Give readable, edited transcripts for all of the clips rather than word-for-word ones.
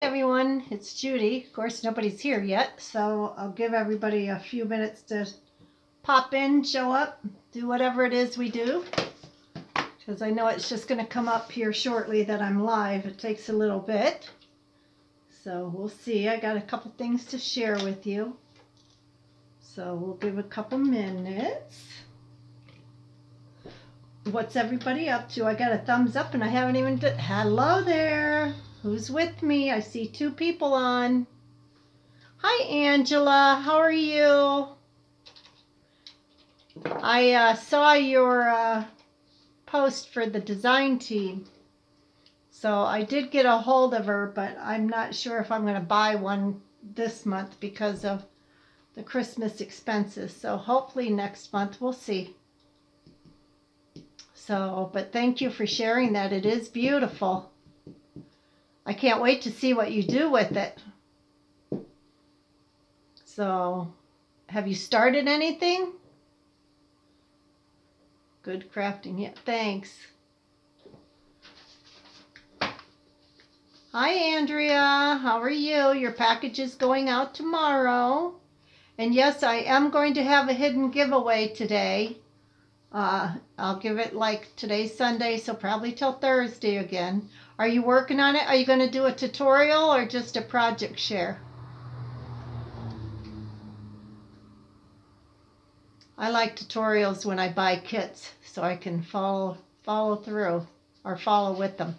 Everyone, it's Judy. Of course, nobody's here yet, so I'll give everybody a few minutes to pop in, show up, do whatever it is we do, because I know it's just going to come up here shortly that I'm live. It takes a little bit, so we'll see. I got a couple things to share with you, so we'll give a couple minutes. What's everybody up to? I got a thumbs up and I haven't even hello there. Who's with me? I see two people on. Hi, Angela. How are you? I saw your post for the design team. So I did get a hold of her, but I'm not sure if I'm going to buy one this month because of the Christmas expenses. So hopefully next month we'll see. So, but thank you for sharing that. It is beautiful. I can't wait to see what you do with it. So, have you started anything? Good crafting. Yeah, thanks. Hi, Andrea. How are you? Your package is going out tomorrow. And yes, I am going to have a hidden giveaway today. I'll give it like today's Sunday, so probably till Thursday again. Are you working on it? Are you going to do a tutorial or just a project share? I like tutorials when I buy kits so I can follow through or follow with them.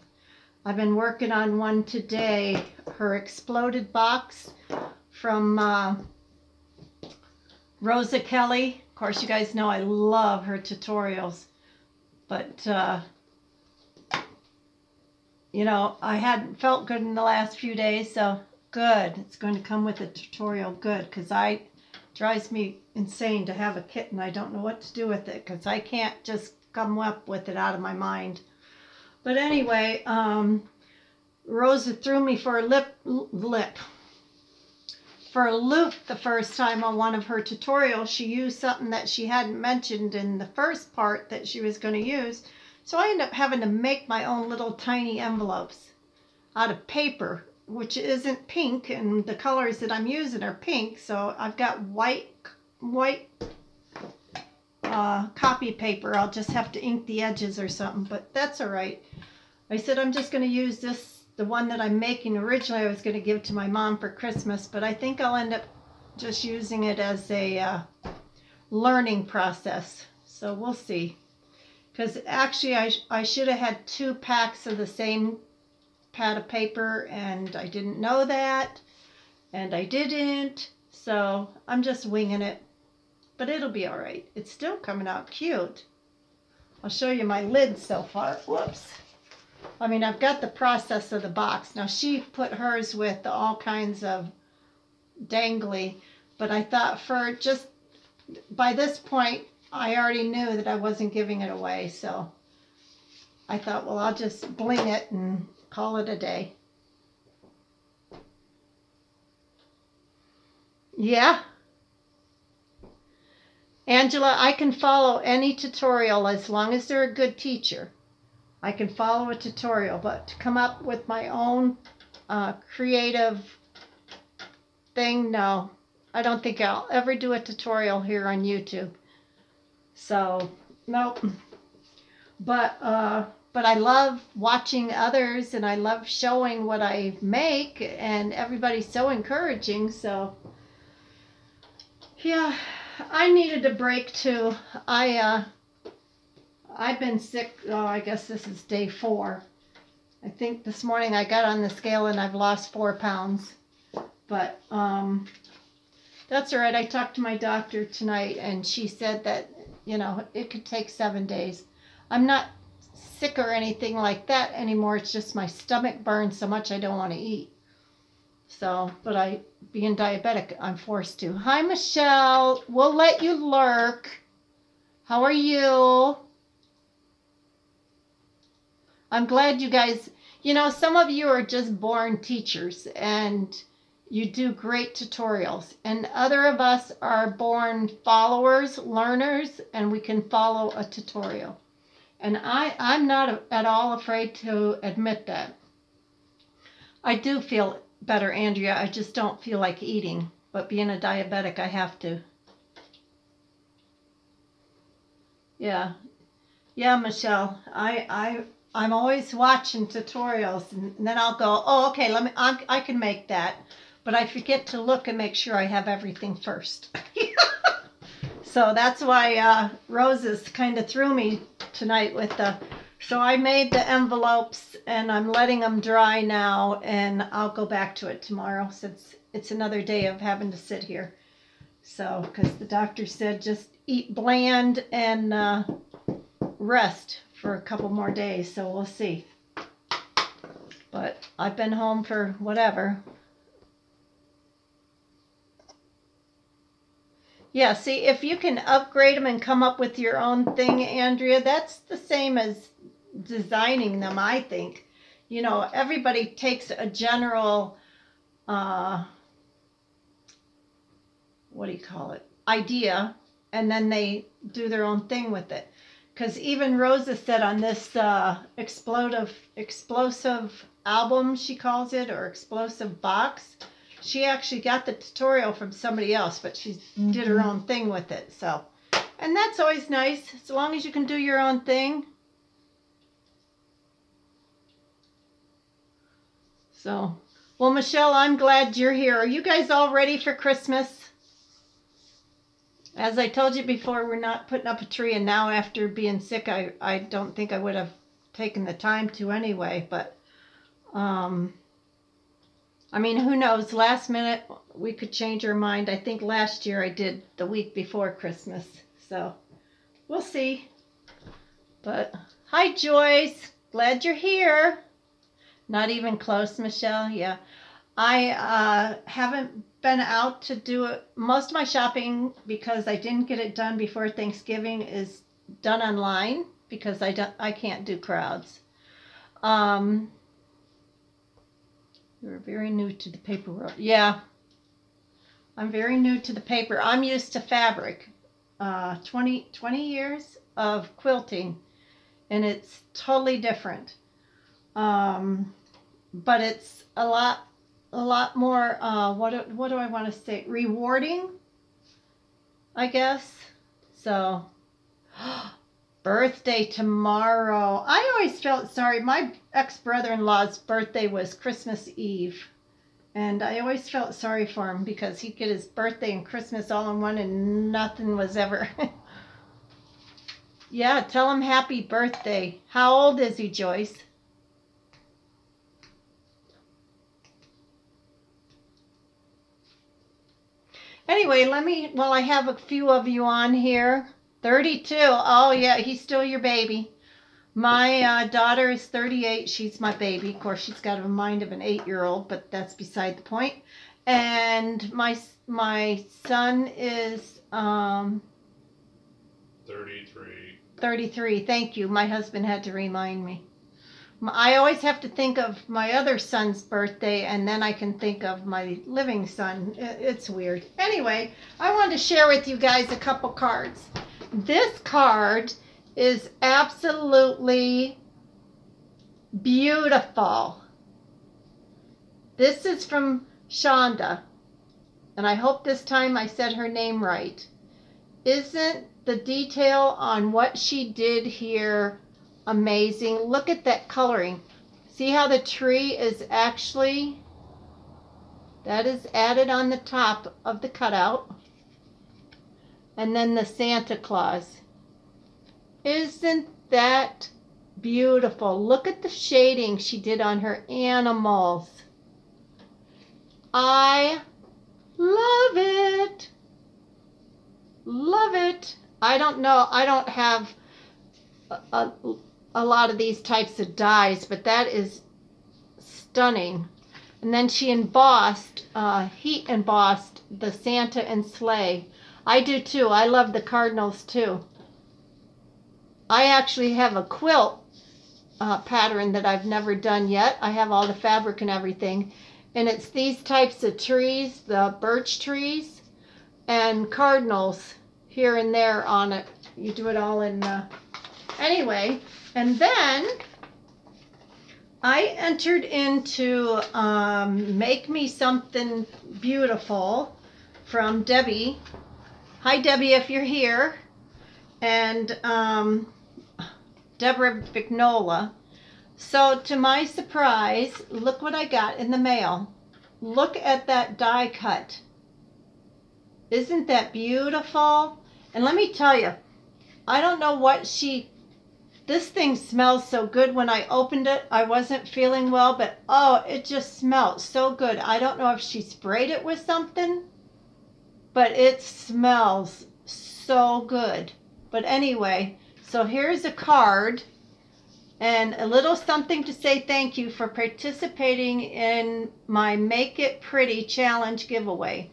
I've been working on one today, her exploded box from Rosa Kelly. Of course, you guys know I love her tutorials, but you know, I hadn't felt good in the last few days, so good. It's going to come with a tutorial, good, because it drives me insane to have a kit and I don't know what to do with it because I can't just come up with it out of my mind. But anyway, Rosa threw me for a loop the first time on one of her tutorials. She used something that she hadn't mentioned in the first part that she was going to use. So I ended up having to make my own little tiny envelopes out of paper, which isn't pink, and the colors that I'm using are pink. So I've got white copy paper. I'll just have to ink the edges or something, but that's all right. I said I'm just going to use this, the one that I'm making. Originally I was going to give to my mom for Christmas, but I think I'll end up just using it as a learning process. So we'll see. Because actually I should have had 2 packs of the same pad of paper, and I didn't know that, and I didn't. So I'm just winging it. But it'll be all right. It's still coming out cute. I'll show you my lid so far. Whoops. I mean, I've got the process of the box. Now, she put hers with all kinds of dangly, but I thought for just, by this point, I already knew that I wasn't giving it away, so I thought, well, I'll just bling it and call it a day. Yeah. Angela, I can follow any tutorial as long as they're a good teacher. I can follow a tutorial, but to come up with my own creative thing, no. I don't think I'll ever do a tutorial here on YouTube. So, nope. But I love watching others, and I love showing what I make, and everybody's so encouraging. So, yeah, I needed a break too. I've been sick. Oh, I guess this is day 4. I think this morning I got on the scale and I've lost 4 pounds. But that's all right. I talked to my doctor tonight, and she said that, you know, it could take 7 days. I'm not sick or anything like that anymore. It's just my stomach burns so much I don't want to eat. So, but being diabetic, I'm forced to. Hi, Michelle. We'll let you lurk. How are you? I'm glad you guys, you know, some of you are just born teachers and you do great tutorials, and other of us are born followers, learners, and we can follow a tutorial. And I'm not at all afraid to admit that. I do feel better, Andrea. I just don't feel like eating. But being a diabetic, I have to. Yeah. Yeah, Michelle. I'm always watching tutorials, and then I'll go, oh, okay, I can make that. But I forget to look and make sure I have everything first. So that's why Roses kind of threw me tonight with so I made the envelopes and I'm letting them dry now, and I'll go back to it tomorrow since it's another day of having to sit here. So, because the doctor said just eat bland and rest for a couple more days, so we'll see. But I've been home for whatever. Yeah, see, if you can upgrade them and come up with your own thing, Andrea, that's the same as designing them, I think. You know, everybody takes a general, what do you call it, idea, and then they do their own thing with it. Because even Rosa said on this explosive album, she calls it, or explosive box, she actually got the tutorial from somebody else, but she did her own thing with it. So, and that's always nice, as long as you can do your own thing. So, well, Michelle, I'm glad you're here. Are you guys all ready for Christmas? As I told you before, we're not putting up a tree, and now after being sick, I don't think I would have taken the time to anyway, but I mean, who knows? Last minute, we could change our mind. I think last year I did the week before Christmas. So, we'll see. But, hi, Joyce. Glad you're here. Not even close, Michelle. Yeah. I haven't been out to do it. Most of my shopping, because I didn't get it done before Thanksgiving, is done online because I can't do crowds. You're very new to the paper world. Yeah, I'm very new to the paper. I'm used to fabric. 20 years of quilting, and it's totally different. But it's a lot more, what do I want to say? Rewarding, I guess. So, birthday tomorrow. I always felt sorry. My ex-brother-in-law's birthday was Christmas Eve. And I always felt sorry for him because he'd get his birthday and Christmas all in one and nothing was ever. Yeah, tell him happy birthday. How old is he, Joyce? Anyway, well, I have a few of you on here. 32. Oh, yeah, he's still your baby. My daughter is 38. She's my baby. Of course, she's got a mind of an 8-year-old, but that's beside the point. And my son is 33. 33. Thank you. My husband had to remind me. I always have to think of my other son's birthday, and then I can think of my living son. It's weird. Anyway, I wanted to share with you guys a couple cards. This card is absolutely beautiful. This is from Shonda, and I hope this time I said her name right. Isn't the detail on what she did here amazing? Look at that coloring. See how the tree is actually, that is added on the top of the cutout. And then the Santa Claus. Isn't that beautiful? Look at the shading she did on her animals. I love it. Love it. I don't know. I don't have a lot of these types of dies, but that is stunning. And then she embossed, heat embossed the Santa and sleigh. I do too. I love the cardinals too. I actually have a quilt pattern that I've never done yet. I have all the fabric and everything. And it's these types of trees, the birch trees, and cardinals here and there on it. You do it all in, anyway. And then I entered into Make Me Something Beautiful from Debbie. Hi, Debbie, if you're here. And Deborah Vignola. So to my surprise, look what I got in the mail. Look at that die cut. Isn't that beautiful? And let me tell you, I don't know what this thing smells so good. When I opened it, I wasn't feeling well, but oh, it just smells so good. I don't know if she sprayed it with something, but it smells so good. But anyway, so here's a card and a little something to say thank you for participating in my Make It Pretty Challenge giveaway.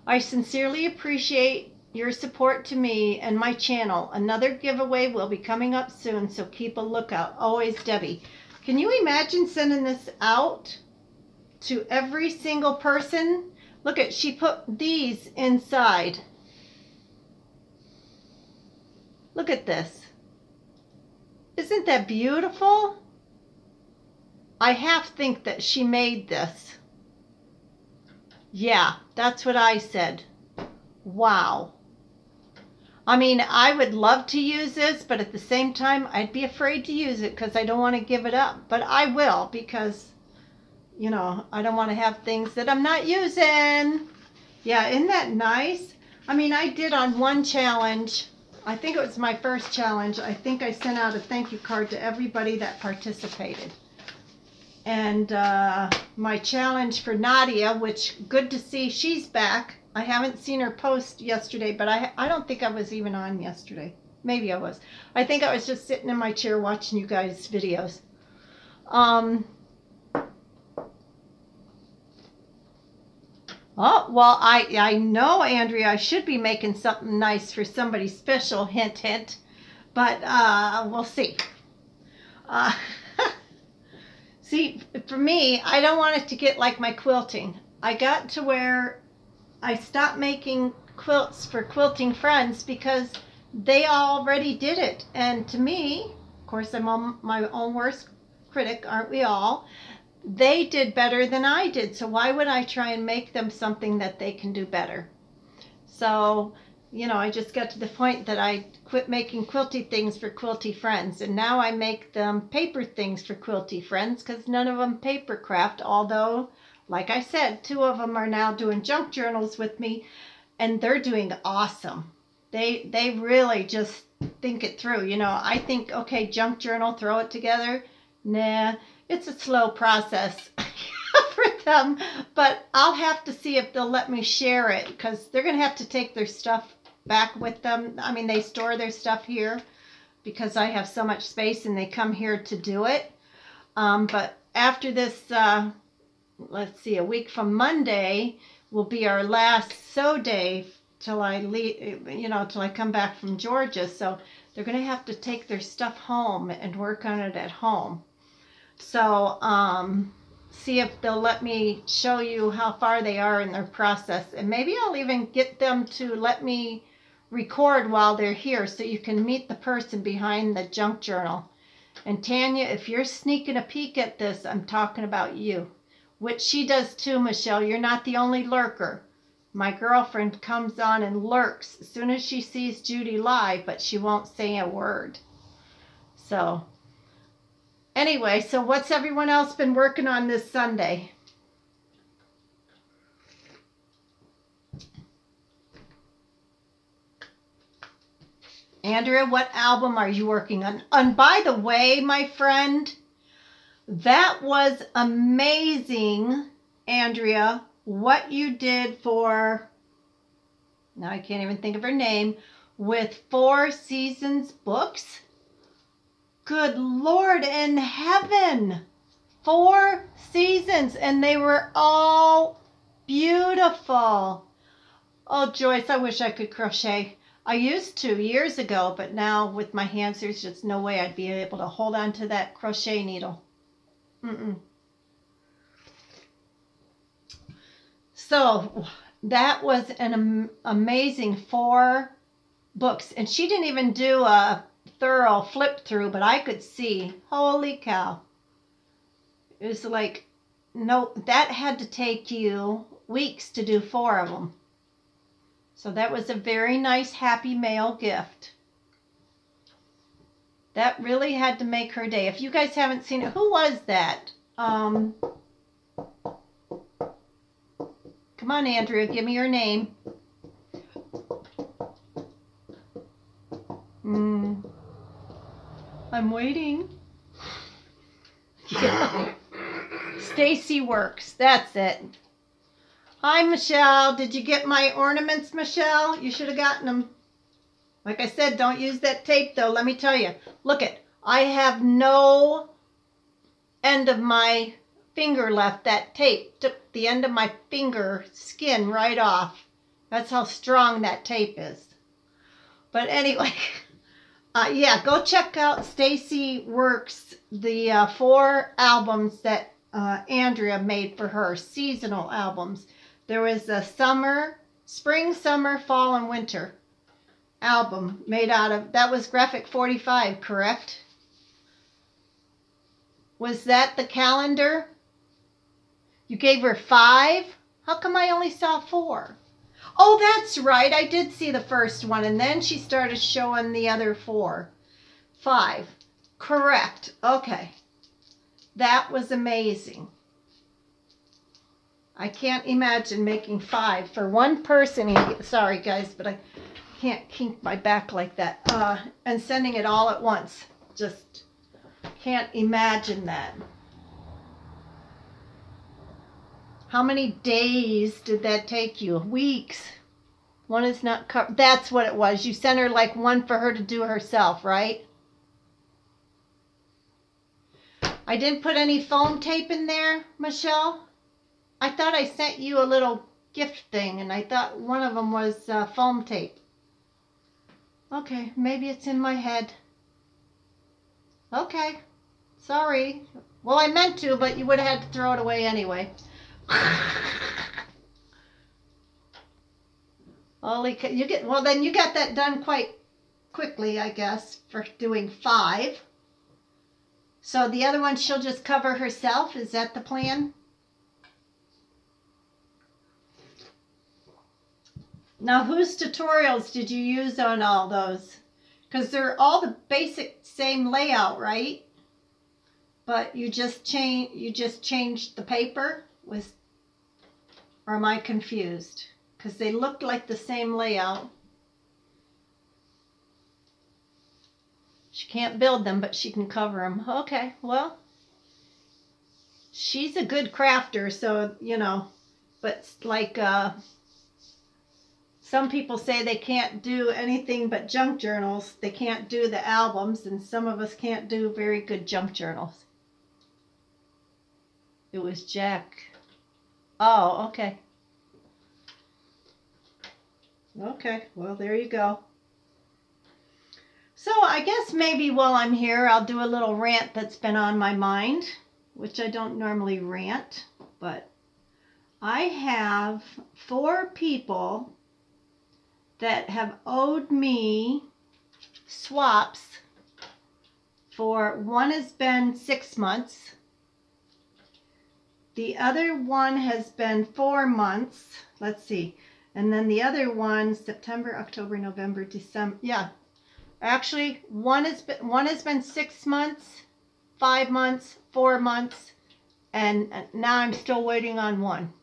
I sincerely appreciate your support to me and my channel. Another giveaway will be coming up soon, so keep a lookout. Always, Debbie. Can you imagine sending this out to every single person? Look at, she put these inside. Look at this. Isn't that beautiful? I half think that she made this. Yeah, that's what I said. Wow. I mean, I would love to use this, but at the same time, I'd be afraid to use it because I don't want to give it up. But I will because, you know, I don't want to have things that I'm not using. Yeah, isn't that nice? I mean, I did on one challenge, I think it was my first challenge, I think I sent out a thank you card to everybody that participated. And my challenge for Nadia, which good to see she's back. I haven't seen her post yesterday, but I don't think I was even on yesterday. Maybe I was. I think I was just sitting in my chair watching you guys' videos. Oh, well, I know, Andrea, I should be making something nice for somebody special, hint, hint. But we'll see. See, for me, I don't want it to get like my quilting. I got to where I stopped making quilts for quilting friends because they already did it. And to me, of course, I'm my own worst critic, aren't we all? They did better than I did. So why would I try and make them something that they can do better? So, you know, I just got to the point that I quit making quilty things for quilty friends. And now I make them paper things for quilty friends because none of them paper craft, although, like I said, 2 of them are now doing junk journals with me, and they're doing awesome. They really just think it through. You know, I think, okay, junk journal, throw it together. Nah, it's a slow process for them, but I'll have to see if they'll let me share it because they're going to have to take their stuff back with them. I mean, they store their stuff here because I have so much space and they come here to do it. But after this, let's see, a week from Monday will be our last sew day till I leave, you know, till I come back from Georgia. So they're going to have to take their stuff home and work on it at home. So, see if they'll let me show you how far they are in their process. And maybe I'll even get them to let me record while they're here so you can meet the person behind the junk journal. And Tanya, if you're sneaking a peek at this, I'm talking about you. Which she does too, Michelle. You're not the only lurker. My girlfriend comes on and lurks as soon as she sees Judy live, but she won't say a word. So, anyway, so what's everyone else been working on this Sunday? Andrea, what album are you working on? And by the way, my friend, that was amazing, Andrea, what you did for, now I can't even think of her name, with 4 Seasons books. Good Lord in heaven. 4 seasons, and they were all beautiful. Oh, Joyce, I wish I could crochet. I used to years ago, but now with my hands, there's just no way I'd be able to hold on to that crochet needle. So that was an amazing 4 books, and she didn't even do a thorough flip through, but I could see, holy cow. It was like, no, that had to take you weeks to do 4 of them. So that was a very nice Happy Mail gift. That really had to make her day. If you guys haven't seen it, who was that? Come on, Andrea, give me your name. I'm waiting. Yeah. Stacy Works, that's it. Hi, Michelle. Did you get my ornaments, Michelle? You should have gotten them. Like I said, don't use that tape, though. Let me tell you. Look it. I have no end of my finger left. That tape took the end of my finger skin right off. That's how strong that tape is. But anyway, yeah, go check out Stacy Works, the 4 albums that Andrea made for her, seasonal albums. There was a spring, summer, fall, and winter album made out of, that was graphic 45, correct? Was that the calendar? You gave her 5? How come I only saw 4? Oh, that's right. I did see the first one, and then she started showing the other 4. 5. Correct. Okay. That was amazing. I can't imagine making 5 for one person. Sorry, guys, but I can't kink my back like that. And sending it all at once. Just can't imagine that. How many days did that take you? Weeks. One is not covered. That's what it was. You sent her like one for her to do herself, right? I didn't put any foam tape in there, Michelle. I thought I sent you a little gift thing, and I thought one of them was foam tape. Okay, maybe it's in my head. Okay, sorry. Well, I meant to, but you would have had to throw it away anyway. Holy, well, then you got that done quite quickly, I guess, for doing 5. So the other one she'll just cover herself. Is that the plan? Now, whose tutorials did you use on all those? Because they're all the basic same layout, right? But you just changed the paper? Or am I confused? Because they looked like the same layout. She can't build them, but she can cover them. Okay, well, she's a good crafter, so, you know, but like some people say they can't do anything but junk journals. They can't do the albums, and some of us can't do very good junk journals. It was Jack. Oh, okay. Okay, well, there you go. So I guess maybe while I'm here, I'll do a little rant that's been on my mind, which I don't normally rant, but I have 4 people that have owed me swaps for, one has been 6 months, the other one has been 4 months, let's see, and then the other one, September, October, November, December, yeah, actually one has been 6 months, 5 months, 4 months, and now I'm still waiting on one.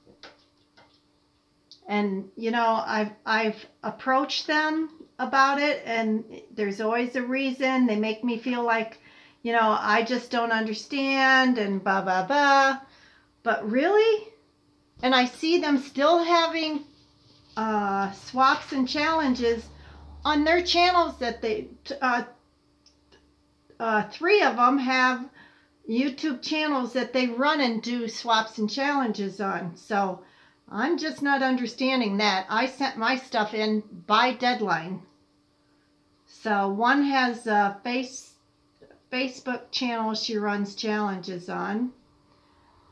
And, you know, I've approached them about it, and there's always a reason. They make me feel like, you know, I just don't understand and blah, blah, blah. But really? And I see them still having swaps and challenges on their channels that they, 3 of them have YouTube channels that they run and do swaps and challenges on. So I'm just not understanding that. I sent my stuff in by deadline. So one has a Facebook channel she runs challenges on,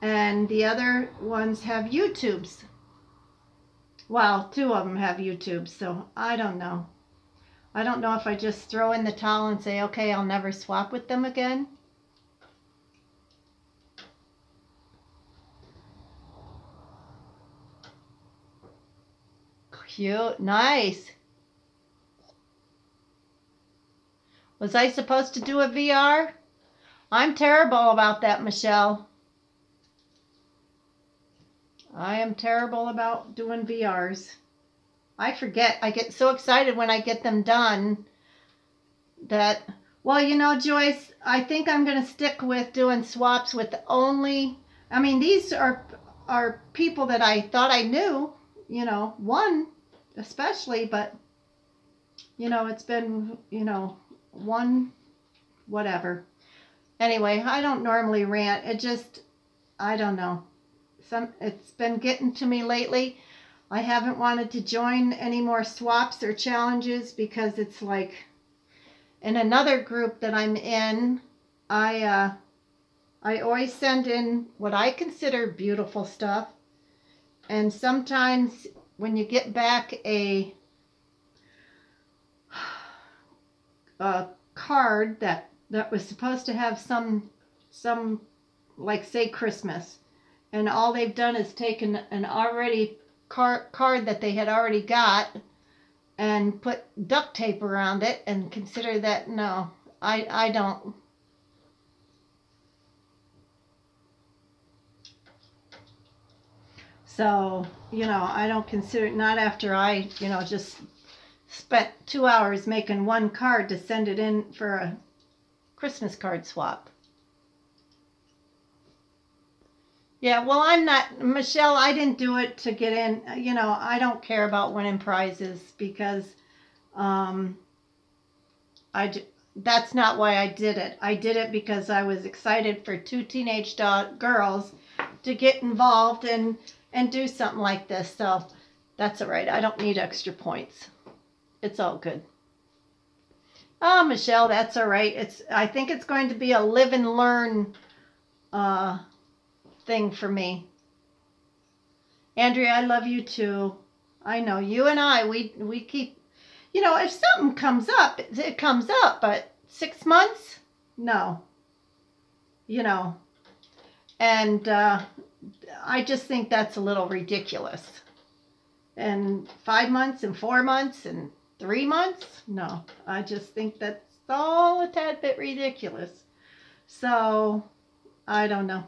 and the other ones have YouTubes. Well, 2 of them have YouTubes, so I don't know. I don't know if I just throw in the towel and say, okay, I'll never swap with them again. Cute. Nice. Was I supposed to do a VR? I'm terrible about that, Michelle. I am terrible about doing VRs. I forget. I get so excited when I get them done that, well, you know, Joyce, I think I'm going to stick with doing swaps with only, I mean, these are people that I thought I knew, you know, one especially, but, you know, it's been, you know, one, whatever. Anyway, I don't normally rant. It just, I don't know. It's been getting to me lately. I haven't wanted to join any more swaps or challenges because it's like, in another group that I'm in, I always send in what I consider beautiful stuff. And sometimes when you get back a card that was supposed to have some like say Christmas, and all they've done is taken an already card that they had already got and put duct tape around it and consider that, no, I don't. So, you know, I don't consider it, not after I, you know, just spent 2 hours making one card to send it in for a Christmas card swap. Yeah, well, I'm not, Michelle, I didn't do it to get in. You know, I don't care about winning prizes because that's not why I did it. I did it because I was excited for two teenage girls to get involved and do something like this. So that's all right. I don't need extra points. It's all good. Oh, Michelle, that's all right. I think it's going to be a live and learn thing for me. Andrea, I love you too. I know you and I, we keep, you know, if something comes up, it comes up, but 6 months? No. You know, and I just think that's a little ridiculous. And 5 months and 4 months and 3 months? No, I just think that's all a tad bit ridiculous. So, I don't know.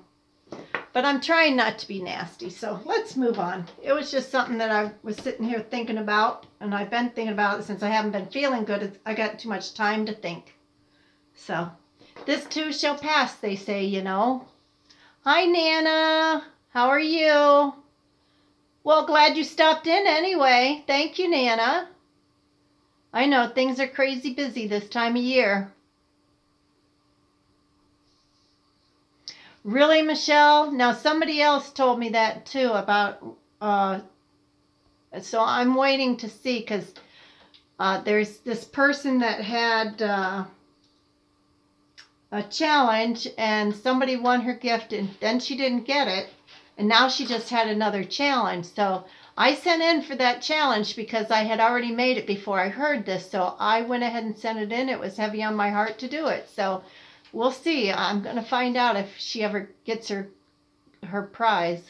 But I'm trying not to be nasty, so let's move on. It was just something that I was sitting here thinking about, and I've been thinking about it since I haven't been feeling good. I got too much time to think. So, this too shall pass, they say, you know. Hi, Nana. How are you? Well, glad you stopped in anyway. Thank you, Nana. I know things are crazy busy this time of year. Really, Michelle? Now, somebody else told me that too about, so I'm waiting to see because there's this person that had a challenge and somebody won her gift and then she didn't get it. And now she just had another challenge. So I sent in for that challenge because I had already made it before I heard this. So I went ahead and sent it in. It was heavy on my heart to do it. So we'll see. I'm going to find out if she ever gets her prize.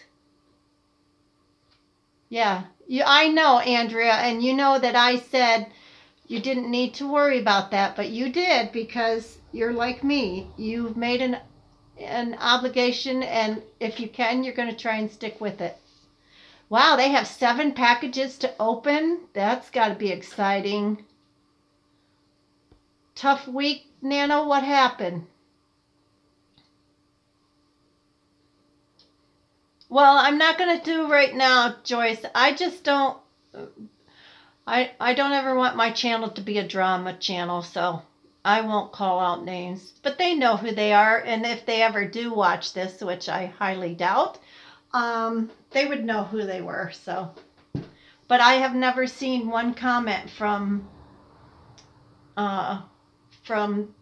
Yeah, I know, Andrea, and you know that I said you didn't need to worry about that, but you did because you're like me. You've made an obligation, and if you can, you're going to try and stick with it. Wow, they have 7 packages to open. That's got to be exciting. Tough week, Nana, what happened? Well, I'm not going to do right now, Joyce. I just don't, I don't ever want my channel to be a drama channel, so I won't call out names. But they know who they are, and if they ever do watch this, which I highly doubt, they would know who they were, so. But I have never seen one comment from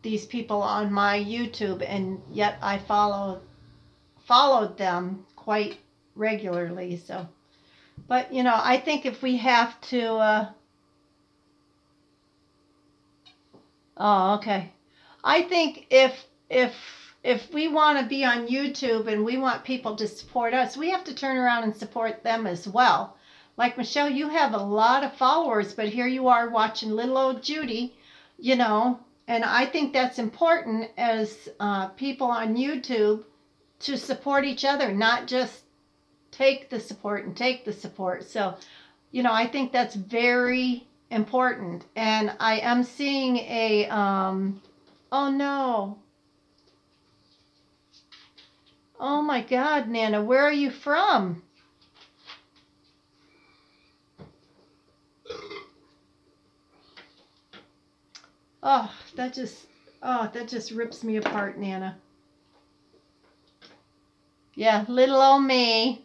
these people on my YouTube, and yet I followed them quite regularly. So, but you know, I think if we have to, oh, okay. I think if we want to be on YouTube and we want people to support us, we have to turn around and support them as well. Like Michelle, you have a lot of followers, but here you are watching little old Judy, you know, and I think that's important as people on YouTube to support each other, not just take the support and take the support. So, you know, I think that's very important. And I am seeing a, oh no. Oh my God, Nana, where are you from? Oh, that just rips me apart, Nana. Yeah, little old me.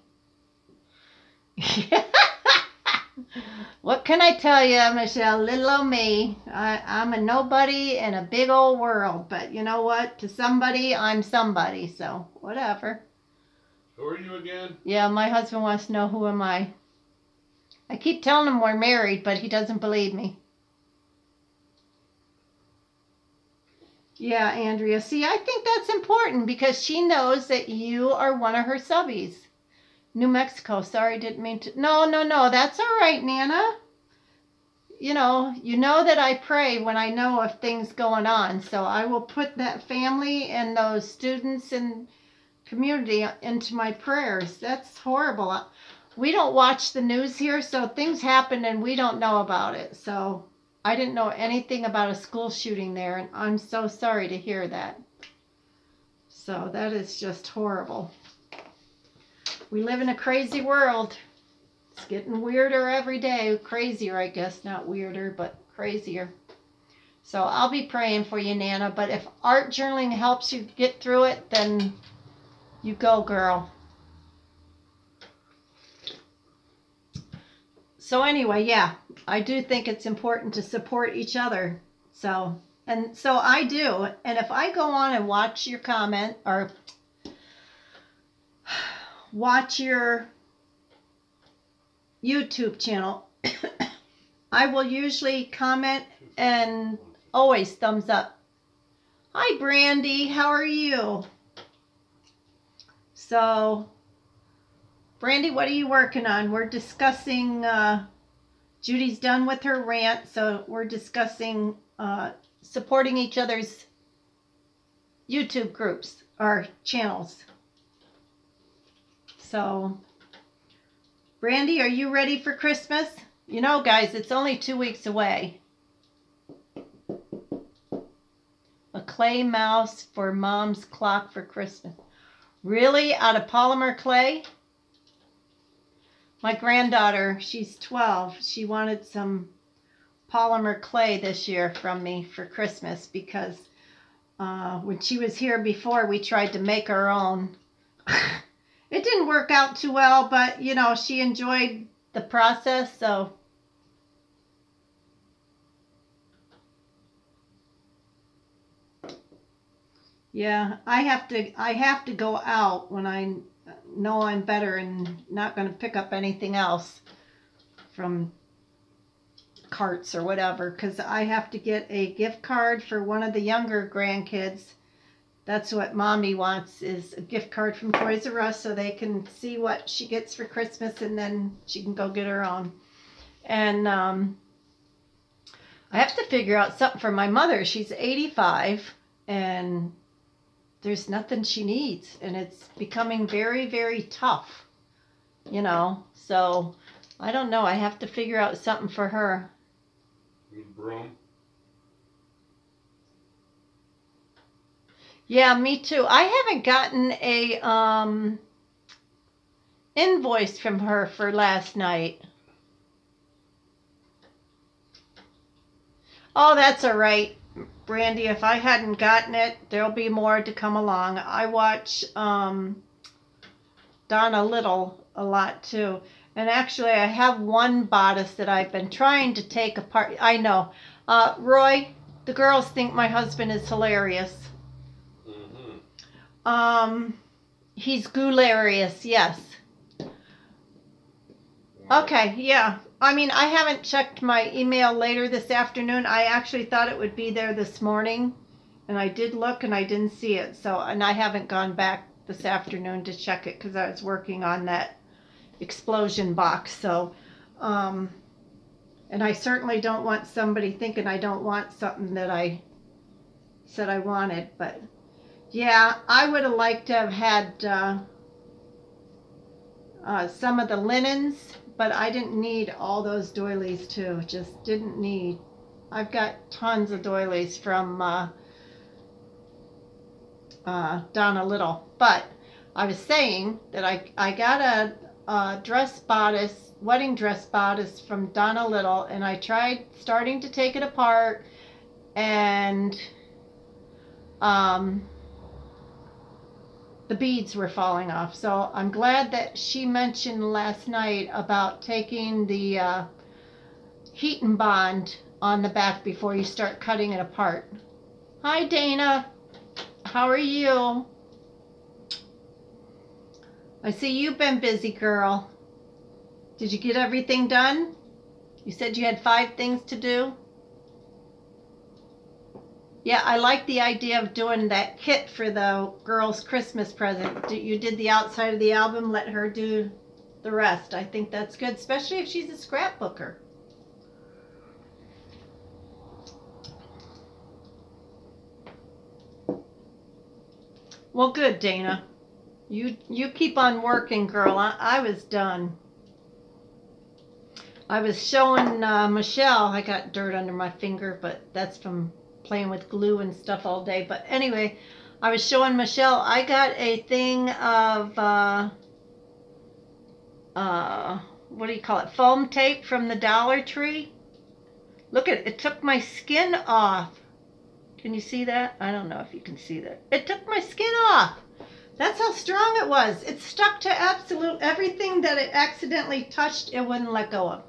What can I tell you, Michelle? Little old me. I'm a nobody in a big old world, but you know what? To somebody, I'm somebody, so whatever. Who are you again? Yeah, my husband wants to know who am I. I keep telling him we're married, but he doesn't believe me. Yeah, Andrea. See, I think that's important because she knows that you are one of her subbies. New Mexico. Sorry, didn't mean to. No. That's all right, Nana. You know that I pray when I know of things going on. So I will put that family and those students and community into my prayers. That's horrible. We don't watch the news here, so things happen and we don't know about it. So I didn't know anything about a school shooting there, and I'm so sorry to hear that. So that is just horrible. We live in a crazy world. It's getting weirder every day. Crazier, I guess. Not weirder, but crazier. So I'll be praying for you, Nana. But if art journaling helps you get through it, then you go, girl. So anyway, yeah, I do think it's important to support each other. So I do. And if I go on and watch your comment or watch your YouTube channel, I will usually comment and always thumbs up. Hi, Brandy. How are you? So, Brandy, what are you working on? We're discussing, Judy's done with her rant, so we're discussing supporting each other's YouTube groups or channels. So, Brandy, are you ready for Christmas? You know, guys, it's only 2 weeks away. A clay mouse for Mom's clock for Christmas. Really? Out of polymer clay? My granddaughter, she's 12. She wanted some polymer clay this year from me for Christmas because when she was here before, we tried to make our own. It didn't work out too well, but, you know, she enjoyed the process, so. Yeah, I have to go out when I know I'm better and not going to pick up anything else from carts or whatever, because I have to get a gift card for one of the younger grandkids. That's what Mommy wants, is a gift card from Toys R Us so they can see what she gets for Christmas and then she can go get her own. And I have to figure out something for my mother. She's 85 and there's nothing she needs, and it's becoming very, very tough, you know. So I don't know. I have to figure out something for her. Broom. Yeah, me too. I haven't gotten a invoice from her for last night. Oh, that's all right, Brandy. If I hadn't gotten it, there'll be more to come along. I watch Donna Little a lot too. And actually, I have one bodice that I've been trying to take apart. I know. Roy, the girls think my husband is hilarious. He's goolarious, yes. Okay, yeah. I mean, I haven't checked my email later this afternoon. I actually thought it would be there this morning, and I did look and I didn't see it. So, and I haven't gone back this afternoon to check it because I was working on that explosion box. So, And I certainly don't want somebody thinking I don't want something that I said I wanted. But yeah, I would have liked to have had some of the linens, but I didn't need all those doilies too. Just didn't need. I've got tons of doilies from Donna Little. But I was saying that I got a dress bodice, wedding dress bodice from Donna Little, and I tried starting to take it apart, and the beads were falling off. So I'm glad that she mentioned last night about taking the heat and bond on the back before you start cutting it apart. Hi Dana, how are you? I see you've been busy, girl. Did you get everything done? You said you had 5 things to do. Yeah, I like the idea of doing that kit for the girl's Christmas present. You did the outside of the album, let her do the rest. I think that's good, especially if she's a scrapbooker. Well, good, Dana. You keep on working, girl. I was done. I was showing Michelle. I got dirt under my finger, but that's from playing with glue and stuff all day. But anyway, I was showing Michelle. I got a thing of what do you call it? Foam tape from the Dollar Tree. Look at it. It took my skin off. Can you see that? I don't know if you can see that. It took my skin off. That's how strong it was. It stuck to absolute everything that it accidentally touched, it wouldn't let go of.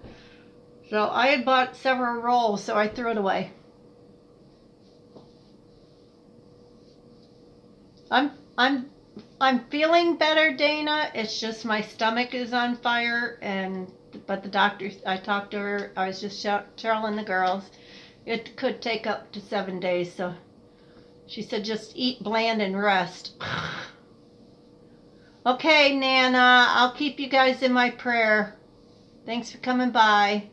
So I had bought several rolls, so I threw it away. I'm feeling better, Dana. It's just my stomach is on fire, but the doctor, I talked to her. I was just telling the girls it could take up to 7 days, so she said just eat bland and rest. Okay, Nana, I'll keep you guys in my prayer. Thanks for coming by.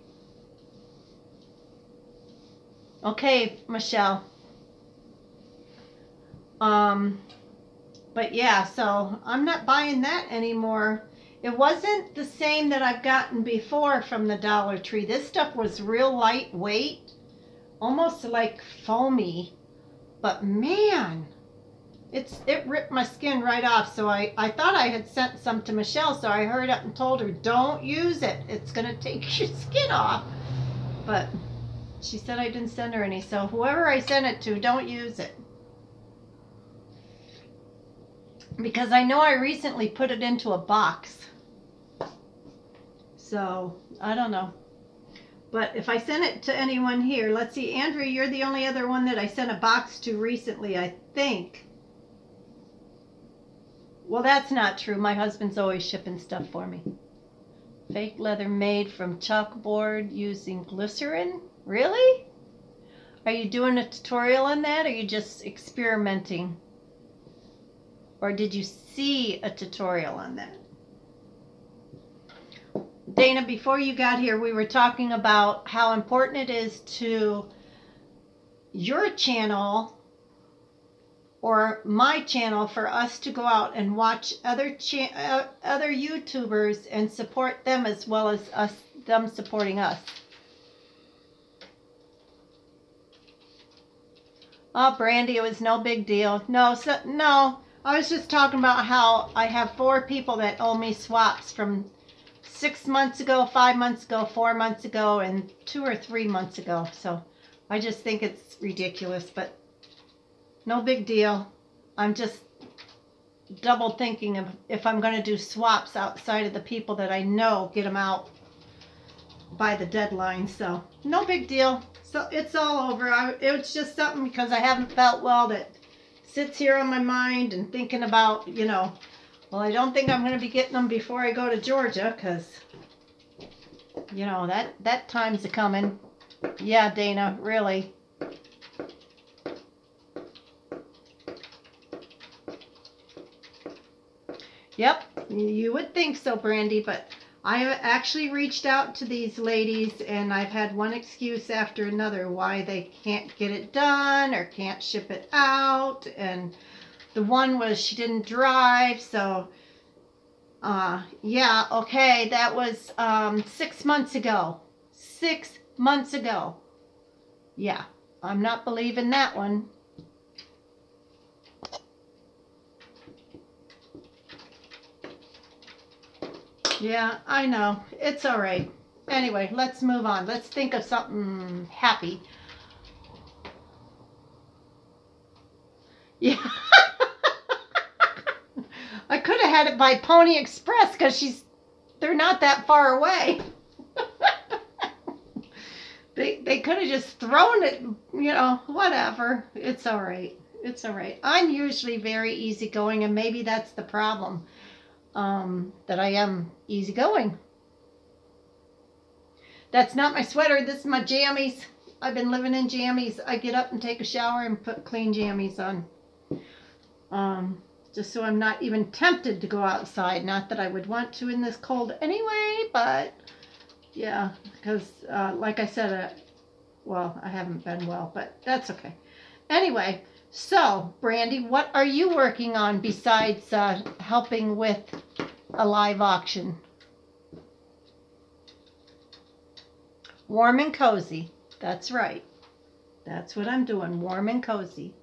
Okay, Michelle. But yeah, so I'm not buying that anymore. It wasn't the same that I've gotten before from the Dollar Tree. This stuff was real lightweight, almost like foamy. But man, it ripped my skin right off. So I thought I had sent some to Michelle, so I hurried up and told her, don't use it. It's going to take your skin off. But she said I didn't send her any. So whoever I sent it to, don't use it. Because I know I recently put it into a box. So I don't know. But if I send it to anyone here, let's see, Andrea, you're the only other one that I sent a box to recently, I think. Well, that's not true. My husband's always shipping stuff for me. Fake leather made from chalkboard using glycerin? Really? Are you doing a tutorial on that, or are you just experimenting? Or did you see a tutorial on that? Dana, before you got here, we were talking about how important it is to your channel or my channel for us to go out and watch other YouTubers and support them as well as them supporting us. Oh, Brandy, it was no big deal. No, I was just talking about how I have 4 people that owe me swaps from 6 months ago, 5 months ago, 4 months ago, and 2 or 3 months ago. So I just think it's ridiculous, but no big deal. I'm just double thinking of if I'm going to do swaps outside of the people that I know get them out by the deadline. So no big deal. So it's all over. It was just something because I haven't felt well that sits here on my mind and thinking about, well, I don't think I'm going to be getting them before I go to Georgia because, that time's a coming. Yeah, Dana, really. Yep, you would think so, Brandy, but I actually reached out to these ladies, and I've had one excuse after another why they can't get it done or can't ship it out. And the one was she didn't drive, so yeah, okay, that was 6 months ago. 6 months ago. Yeah, I'm not believing that one. Yeah, I know. It's all right. Anyway, let's move on. Let's think of something happy. Yeah. I could have had it by Pony Express because they're not that far away. They could have just thrown it, whatever. It's all right. It's all right. I'm usually very easygoing, and maybe that's the problem, that I am easygoing. That's not my sweater. This is my jammies. I've been living in jammies. I get up and take a shower and put clean jammies on. Just so I'm not even tempted to go outside. Not that I would want to in this cold anyway, but yeah, because like I said, well, I haven't been well, but that's okay. Anyway, so Brandy, what are you working on besides helping with a live auction? Warm and cozy. That's right. That's what I'm doing, warm and cozy.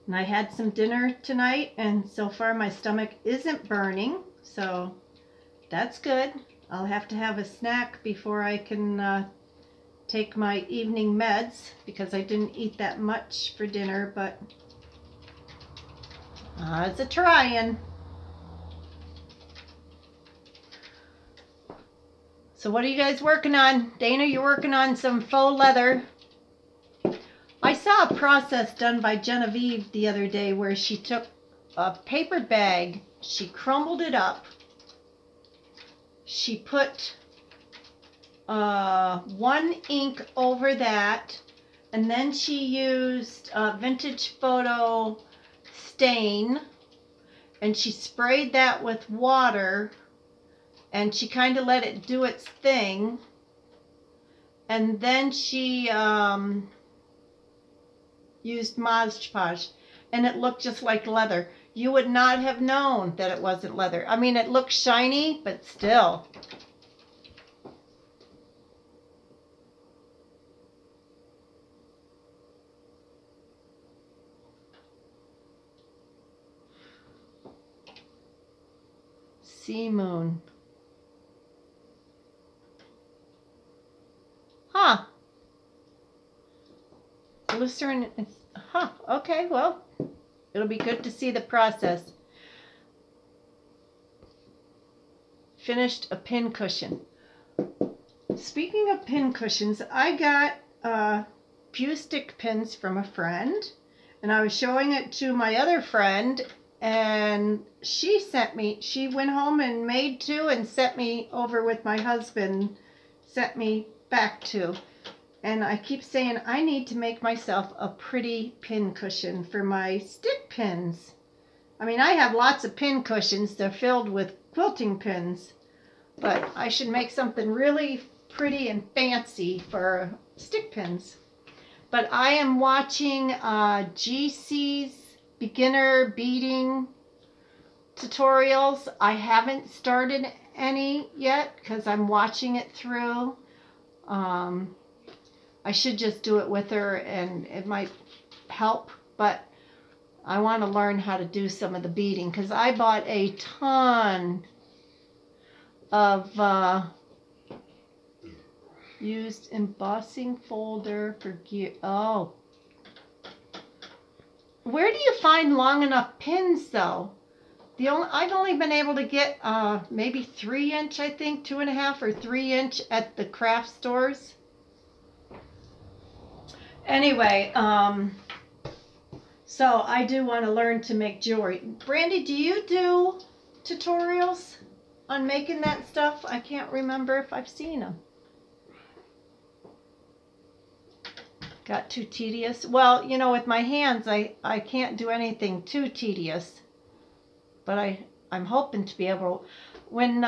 And I had some dinner tonight, and so far my stomach isn't burning, so that's good. I'll have to have a snack before I can take my evening meds, because I didn't eat that much for dinner, but it's a trying. So what are you guys working on? Dana, you're working on some faux leather. I saw a process done by Genevieve the other day where she took a paper bag, she crumbled it up, she put one ink over that, and then she used vintage photo stain, and she sprayed that with water, and she kind of let it do its thing, and then she used Mod Podge, and it looked just like leather. You would not have known that it wasn't leather. I mean, it looks shiny, but still. Sea moon. Huh. Glycerin is, okay, well, it'll be good to see the process. Finished a pin cushion. Speaking of pin cushions, I got few stick pins from a friend, and I was showing it to my other friend, and she went home and made two and sent me over with my husband, sent me back two. And I keep saying I need to make myself a pretty pin cushion for my stick pins. I mean, I have lots of pin cushions. They're filled with quilting pins. But I should make something really pretty and fancy for stick pins. But I am watching GC's beginner beading tutorials. I haven't started any yet because I'm watching it through. I should just do it with her and it might help, but I want to learn how to do some of the beading because I bought a ton of used embossing folder for gear. Oh, where do you find long enough pins though? I've only been able to get maybe 3-inch, I think, 2.5 or 3-inch at the craft stores. Anyway, so I do want to learn to make jewelry. Brandy, do you do tutorials on making that stuff? I can't remember if I've seen them. Got too tedious? Well, with my hands, I can't do anything too tedious. But I'm hoping to be able, when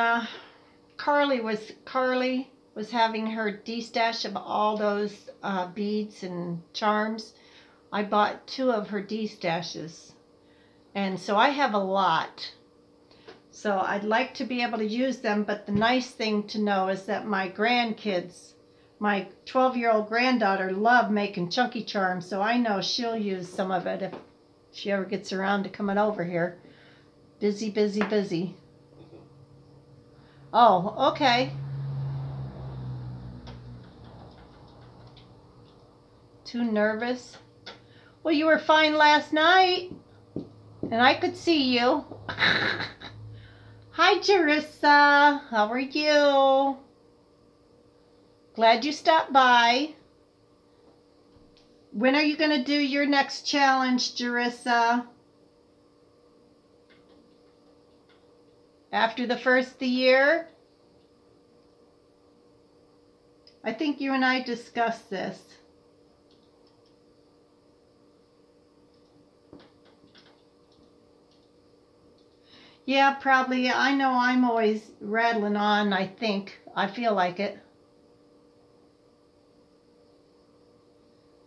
Carly was having her D-stash of all those beads and charms. I bought 2 of her D-stashes. And so I have a lot. So I'd like to be able to use them, but the nice thing to know is that my grandkids, my 12-year-old granddaughter, love making chunky charms, so I know she'll use some of it if she ever gets around to coming over here. Busy, busy, busy. Oh, okay. Too nervous? Well, you were fine last night, and I could see you. Hi, Jerissa. How are you? Glad you stopped by. When are you going to do your next challenge, Jerissa? After the first of the year? I think you and I discussed this. Yeah, probably. I know I'm always rattling on, I think. I feel like it.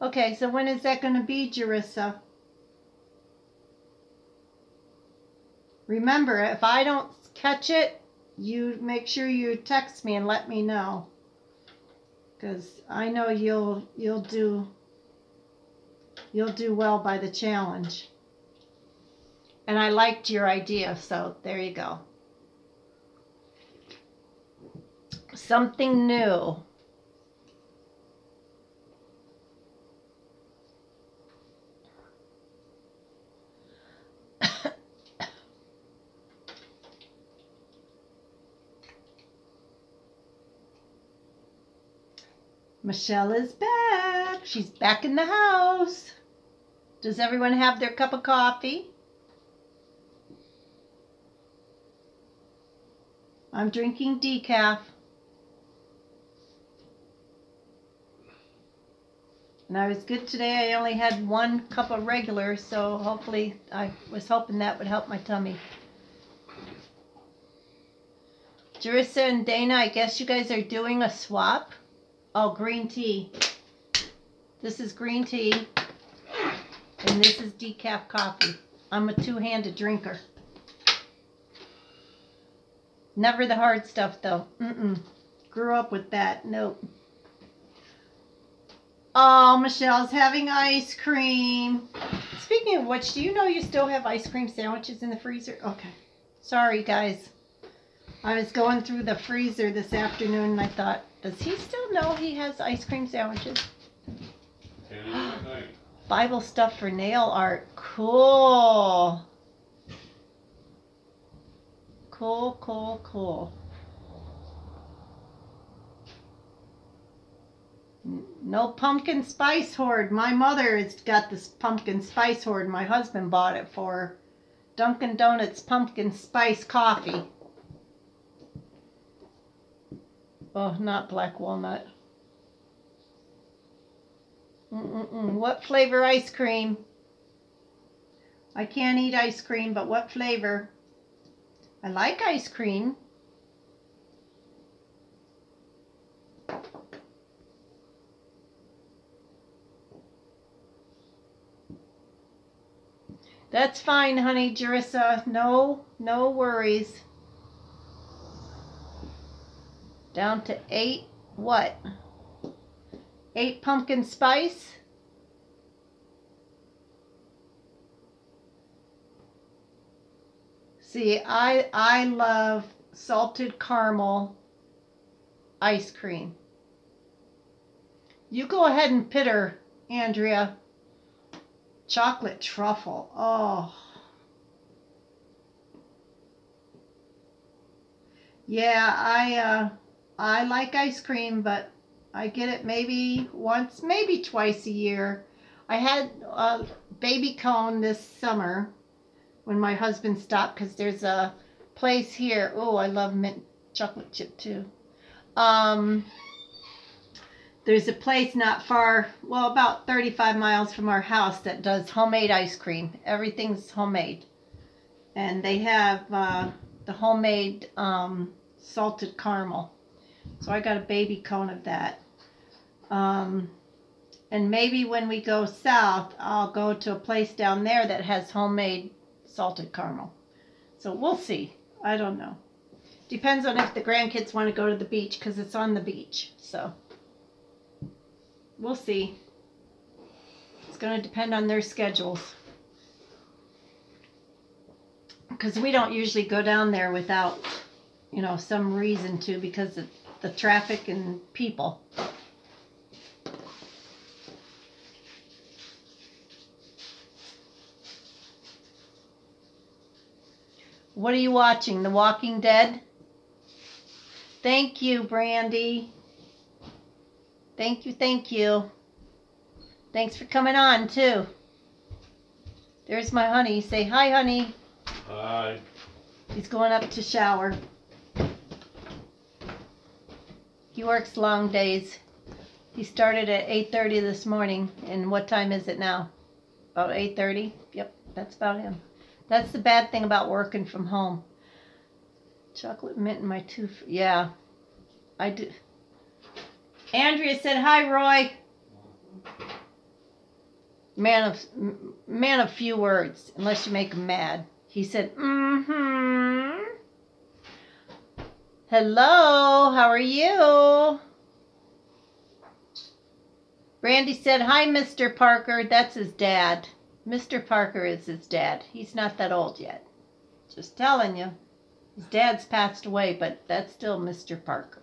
Okay, so when is that going to be, Jerissa? Remember, if I don't catch it, you make sure you text me and let me know. Because I know you'll do well by the challenge. And I liked your idea, so there you go. Something new. Michelle is back. She's back in the house. Does everyone have their cup of coffee? I'm drinking decaf. And I was good today. I only had 1 cup of regular, so hopefully I was hoping that would help my tummy. Jerissa and Dana, I guess you guys are doing a swap. Oh, green tea. This is green tea, and this is decaf coffee. I'm a 2-handed drinker. Never the hard stuff, though. Grew up with that. Nope. Oh, Michelle's having ice cream. Speaking of which, do you know you still have ice cream sandwiches in the freezer? Okay. Sorry, guys. I was going through the freezer this afternoon, and I thought, does he still know he has ice cream sandwiches? 10 at night. Bible stuff for nail art. Cool. Cool, cool, cool. No pumpkin spice hoard. My mother has got this pumpkin spice hoard. My husband bought it for her. Dunkin' Donuts pumpkin spice coffee. Oh, not black walnut. What flavor ice cream? I can't eat ice cream, but what flavor? I like ice cream. That's fine, honey, Jerissa. No worries. Down to 8 what? 8 pumpkin spice? See, I love salted caramel ice cream. You go ahead and pit her, Andrea. Chocolate truffle. Oh. Yeah, I like ice cream, but I get it maybe once, maybe twice a year. I had a baby cone this summer when my husband stopped, because there's a place here. Oh, I love mint chocolate chip too. There's a place not far, well, about 35 miles from our house that does homemade ice cream. Everything's homemade. And they have the homemade salted caramel. So I got a baby cone of that. And maybe when we go south, I'll go to a place down there that has homemade salted caramel. So we'll see. I don't know. Depends on if the grandkids want to go to the beach, because it's on the beach. So we'll see. It's going to depend on their schedules. Because we don't usually go down there without, some reason to, because of the traffic and people. What are you watching? The Walking Dead? Thank you, Brandy. Thank you, thank you. Thanks for coming on, too. There's my honey. Say hi, honey. Hi. He's going up to shower. He works long days. He started at 8:30 this morning. And what time is it now? About 8:30? Yep, that's about him. That's the bad thing about working from home. Chocolate mint in my tooth. Yeah, I do. Andrea said, hi, Roy. Man of few words, unless you make him mad. He said, mm-hmm. Hello, how are you? Brandy said, hi, Mr. Parker. That's his dad. Mr. Parker is his dad. He's not that old yet. Just telling you. His dad's passed away, but that's still Mr. Parker.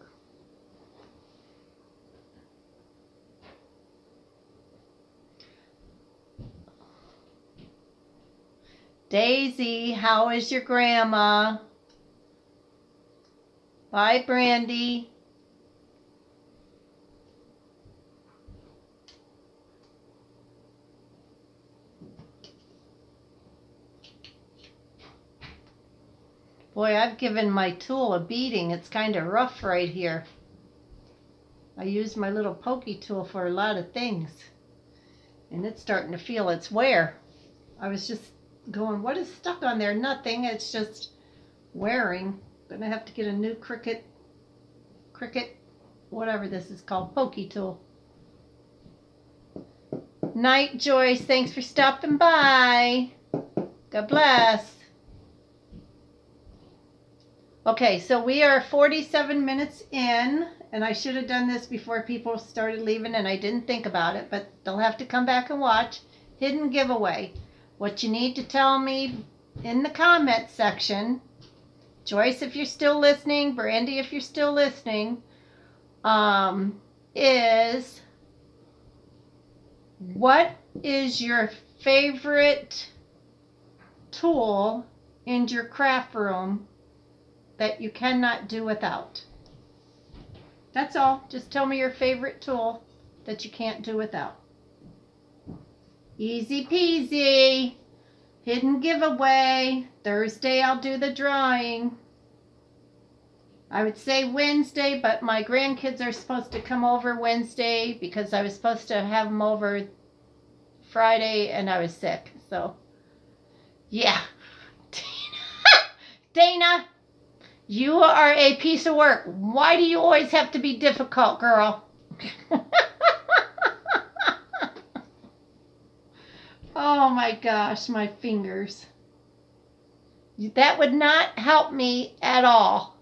Daisy, how is your grandma? Bye, Brandy. Boy, I've given my tool a beating. It's kind of rough right here. I use my little pokey tool for a lot of things. And it's starting to feel its wear. I was just going, what is stuck on there? Nothing. It's just wearing. Gonna have to get a new cricket, whatever this is called, pokey tool. Night, Joyce. Thanks for stopping by. God bless. Okay, so we are 47 minutes in, and I should have done this before people started leaving, and I didn't think about it, but they'll have to come back and watch. Hidden giveaway. What you need to tell me in the comment section, Joyce, if you're still listening, Brandy, if you're still listening, is what is your favorite tool in your craft room that you cannot do without? That's all. Just tell me your favorite tool that you can't do without. Easy peasy. Hidden giveaway. Thursday I'll do the drawing. I would say Wednesday, but my grandkids are supposed to come over Wednesday because I was supposed to have them over Friday and I was sick. So, yeah. Dana, you are a piece of work. Why do you always have to be difficult, girl? Oh my gosh, my fingers. That would not help me at all.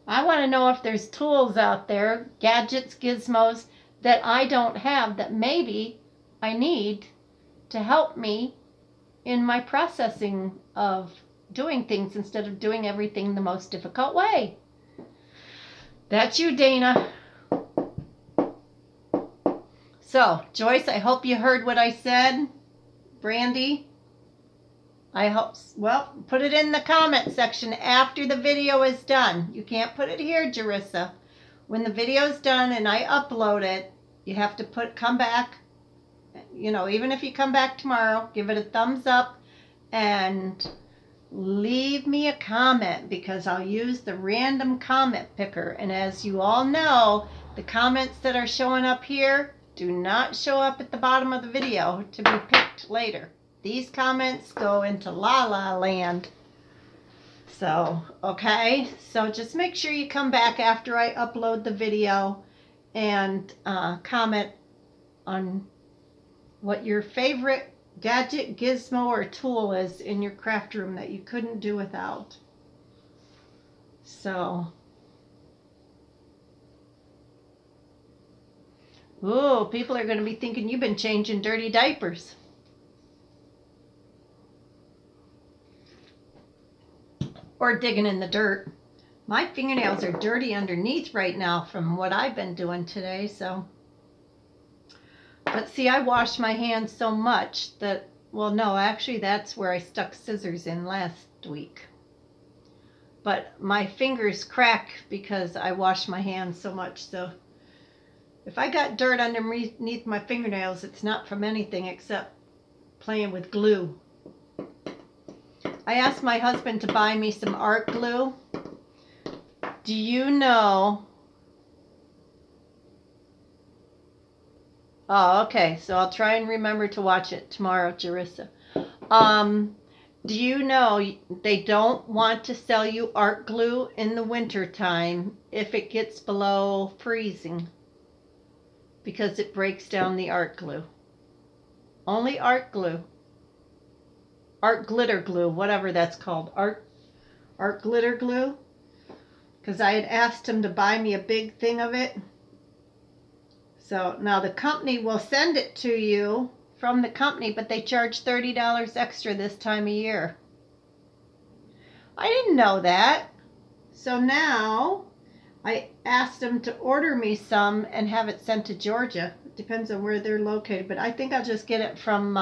I want to know if there's tools out there, gadgets, gizmos, that I don't have that maybe I need to help me in my processing of doing things instead of doing everything the most difficult way. That's you, Dana. So, Joyce, I hope you heard what I said. Brandy, I hope, well, put it in the comment section after the video is done. You can't put it here, Jerissa. When the video is done and I upload it, you have to come back, even if you come back tomorrow, give it a thumbs up and leave me a comment because I'll use the random comment picker. And as you all know, the comments that are showing up here do not show up at the bottom of the video to be picked later. These comments go into La La Land. So, okay, so just make sure you come back after I upload the video and comment on what your favorite gadget, gizmo, or tool is in your craft room that you couldn't do without. So, ooh, people are going to be thinking you've been changing dirty diapers. Or digging in the dirt. My fingernails are dirty underneath right now from what I've been doing today, so. But see, I wash my hands so much that, well, no, actually that's where I stuck scissors in last week. But my fingers crack because I wash my hands so much, so if I got dirt underneath my fingernails, it's not from anything except playing with glue. I asked my husband to buy me some art glue. Do you know? Oh, okay. So I'll try and remember to watch it tomorrow, Jerissa. Do you know they don't want to sell you art glue in the winter time if it gets below freezing because it breaks down the art glue. Only art glue. Art glitter glue, whatever that's called. Art glitter glue. Because I had asked him to buy me a big thing of it. So now the company will send it to you from the company, but they charge $30 extra this time of year. I didn't know that. So now I asked them to order me some and have it sent to Georgia. It depends on where they're located, but I think I'll just get it from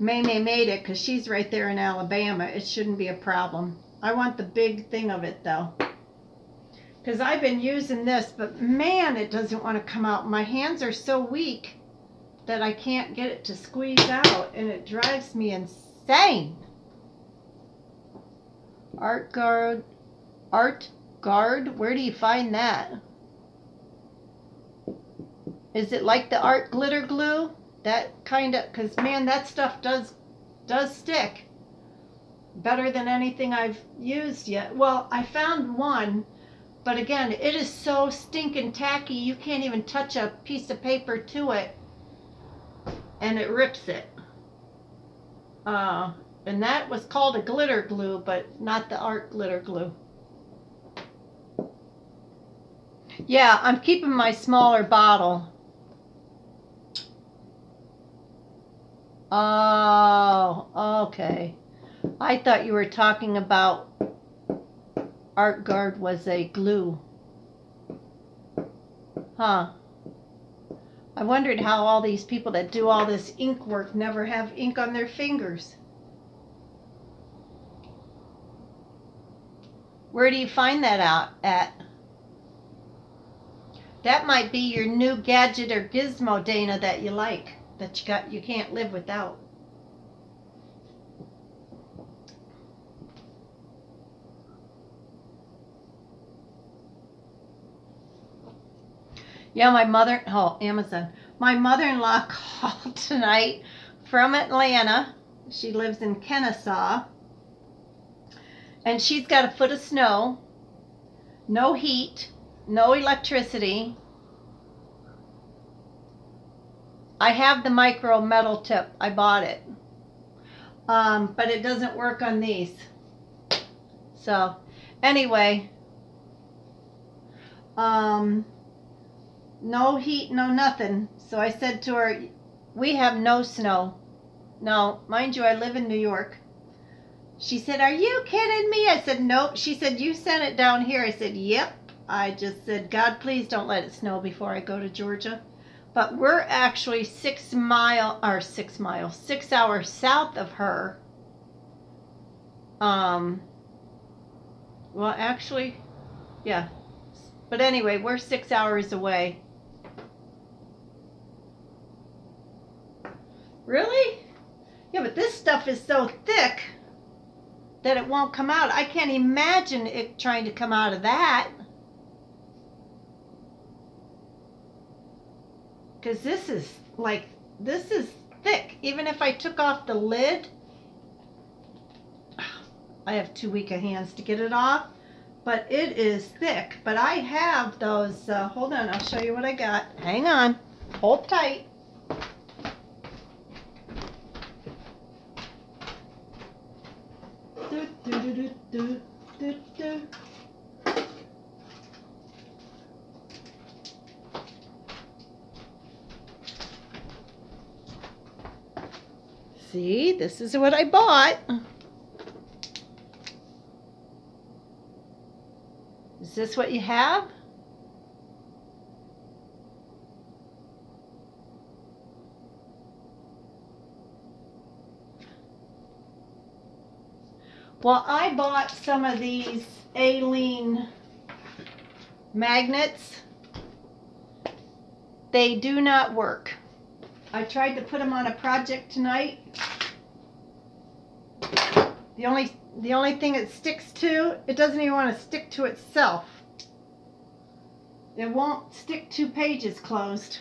May made it because she's right there in Alabama. It shouldn't be a problem. I want the big thing of it though. Because I've been using this, but man, it doesn't want to come out. My hands are so weak that I can't get it to squeeze out, and it drives me insane. Art guard, where do you find that? Is it like the art glitter glue? That kind of, because man, that stuff does stick. Better than anything I've used yet. Well, I found one, but again, it is so stinking tacky, you can't even touch a piece of paper to it, and it rips it. And that was called a glitter glue, but not the art glitter glue. Yeah, I'm keeping my smaller bottle. Oh, okay. I thought you were talking about Art Guard was a glue. Huh. I wondered how all these people that do all this ink work never have ink on their fingers. Where do you find that out at? That might be your new gadget or gizmo, Dana, that you like, that you can't live without. Yeah, Amazon. My mother-in-law called tonight from Atlanta. She lives in Kennesaw. And she's got a foot of snow, no heat, no electricity. I have the micro metal tip. I bought it. But it doesn't work on these. So, anyway, no heat, no nothing. So I said to her, we have no snow. Now, mind you, I live in New York. She said, are you kidding me? I said, nope. She said, you sent it down here. I said, yep. I just said, God, please don't let it snow before I go to Georgia. But we're actually 6 hours south of her. Well, actually, yeah. But anyway, we're 6 hours away. Really? Yeah, but this stuff is so thick that it won't come out. I can't imagine it trying to come out of that. Because this is thick. Even if I took off the lid, I have too weak of hands to get it off. But it is thick. But I have those, hold on, I'll show you what I got. Hang on, hold tight. Do, do, do, do, do, do. See, this is what I bought. Is this what you have? Well, I bought some of these Alene magnets. They do not work. I tried to put them on a project tonight. The only thing it sticks to, it doesn't even want to stick to itself. It won't stick to pages closed.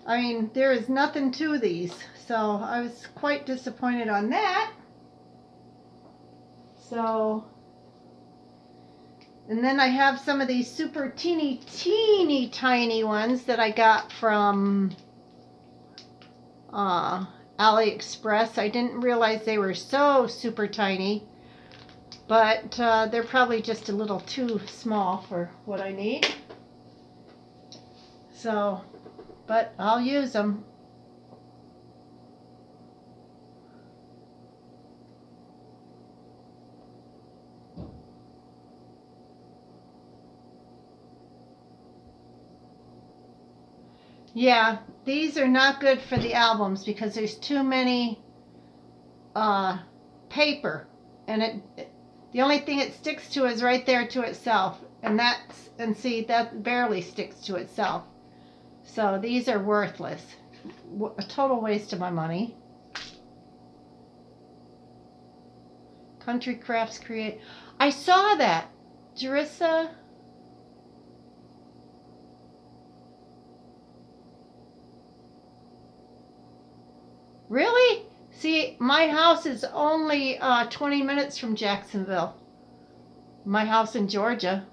I mean, there is nothing to these, so I was quite disappointed on that. So, and then I have some of these super teeny tiny ones that I got from AliExpress. I didn't realize they were so super tiny, but they're probably just a little too small for what I need. So, but I'll use them. Yeah, these are not good for the albums because there's too many paper, and the only thing it sticks to is right there to itself, and see, that barely sticks to itself. So these are worthless. A total waste of my money. Country Crafts Create. I saw that. Jerissa. Really? See, my house is only 20 minutes from Jacksonville. My house in Georgia.